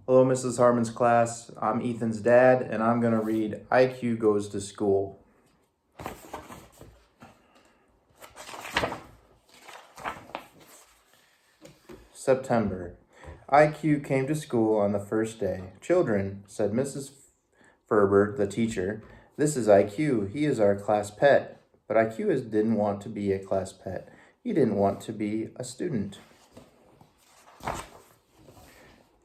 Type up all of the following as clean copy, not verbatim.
Hello, Mrs. Harmon's class. I'm Ethan's dad, and I'm going to read IQ Goes to School. September. IQ came to school on the first day. Children, said Mrs. Ferber, the teacher, this is IQ. He is our class pet. But IQ didn't want to be a class pet. He didn't want to be a student.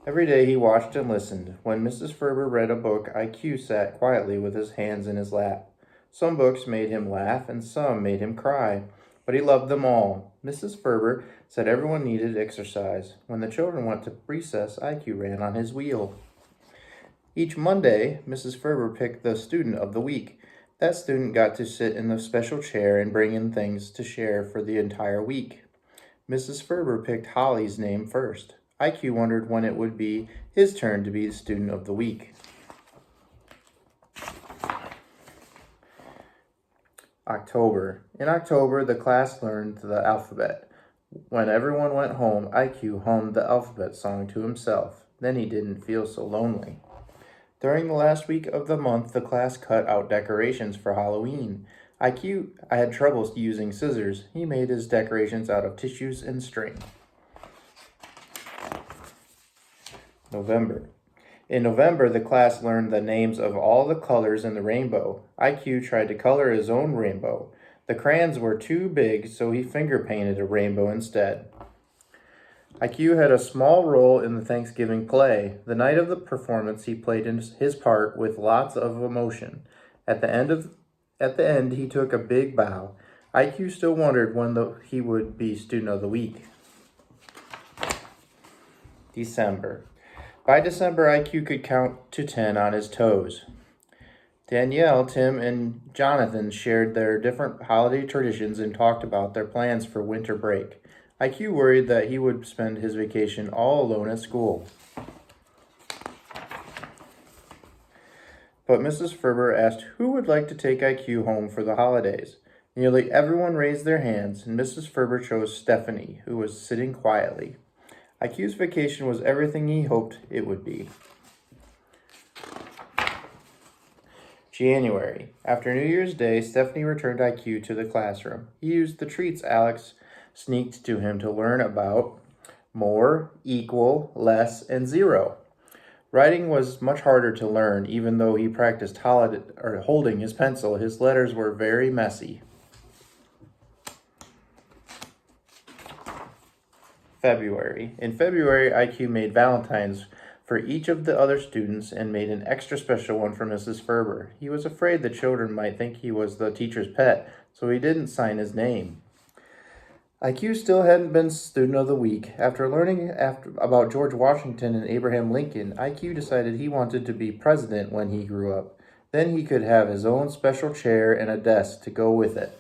Every day he watched and listened. When Mrs. Ferber read a book, IQ sat quietly with his hands in his lap. Some books made him laugh and some made him cry, but he loved them all. Mrs. Ferber said everyone needed exercise. When the children went to recess, IQ ran on his wheel. Each Monday, Mrs. Ferber picked the student of the week. That student got to sit in the special chair and bring in things to share for the entire week. Mrs. Ferber picked Holly's name first. IQ wondered when it would be his turn to be the student of the week. October. In October, the class learned the alphabet. When everyone went home, IQ hummed the alphabet song to himself. Then he didn't feel so lonely. During the last week of the month, the class cut out decorations for Halloween. I had trouble using scissors. He made his decorations out of tissues and string. November. In November, the class learned the names of all the colors in the rainbow. IQ tried to color his own rainbow. The crayons were too big, so he finger painted a rainbow instead. IQ had a small role in the Thanksgiving play. The night of the performance, he played his part with lots of emotion. At the end, he took a big bow. IQ still wondered when he would be Student of the Week. December. By December, IQ could count to 10 on his toes. Danielle, Tim, and Jonathan shared their different holiday traditions and talked about their plans for winter break. IQ worried that he would spend his vacation all alone at school. But Mrs. Ferber asked who would like to take IQ home for the holidays. Nearly everyone raised their hands, and Mrs. Ferber chose Stephanie, who was sitting quietly. IQ's vacation was everything he hoped it would be. January. After New Year's Day, Stephanie returned IQ to the classroom. He used the treats Alex sneaked to him to learn about more, equal, less, and zero. Writing was much harder to learn, even though he practiced holding his pencil. His letters were very messy. February. In February, IQ made Valentines for each of the other students and made an extra special one for Mrs. Ferber. He was afraid the children might think he was the teacher's pet, so he didn't sign his name. IQ still hadn't been Student of the Week. After learning about George Washington and Abraham Lincoln, IQ decided he wanted to be president when he grew up. Then he could have his own special chair and a desk to go with it.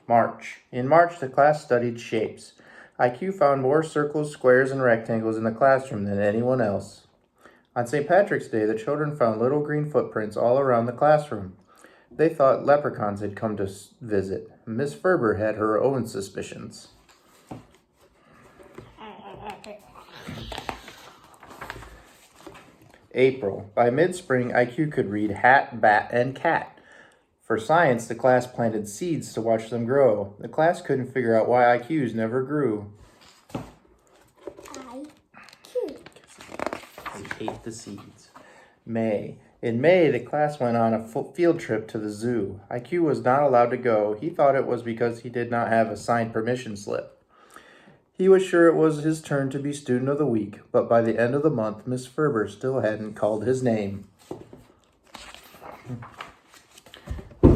March. In March, the class studied shapes. IQ found more circles, squares, and rectangles in the classroom than anyone else. On St. Patrick's Day, the children found little green footprints all around the classroom. They thought leprechauns had come to visit. Miss Ferber had her own suspicions. April. By mid-spring, IQ could read hat, bat, and cat. For science, the class planted seeds to watch them grow. The class couldn't figure out why IQs never grew. They ate the seeds. May. In May, the class went on a field trip to the zoo. IQ was not allowed to go. He thought it was because he did not have a signed permission slip. He was sure it was his turn to be Student of the Week, but by the end of the month, Miss Ferber still hadn't called his name.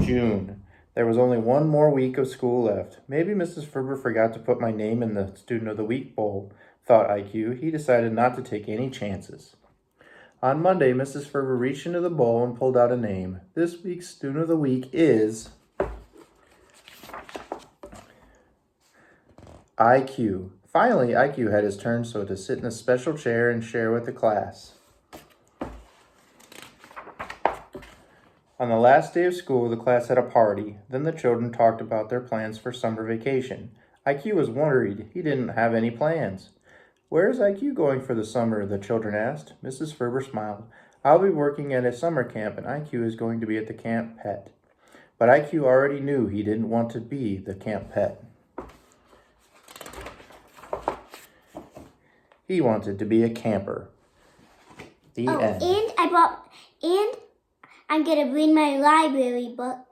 June. There was only one more week of school left. Maybe Mrs. Ferber forgot to put my name in the Student of the Week bowl, thought IQ. He decided not to take any chances. On Monday, Mrs. Ferber reached into the bowl and pulled out a name. This week's Student of the Week is IQ. Finally, IQ had his turn to sit in a special chair and share with the class. On the last day of school, the class had a party. Then the children talked about their plans for summer vacation. IQ was worried. He didn't have any plans. Where is IQ going for the summer? The children asked. Mrs. Ferber smiled. I'll be working at a summer camp, and IQ is going to be at the camp pet. But IQ already knew he didn't want to be the camp pet. He wanted to be a camper. The end. And I'm gonna bring my library book.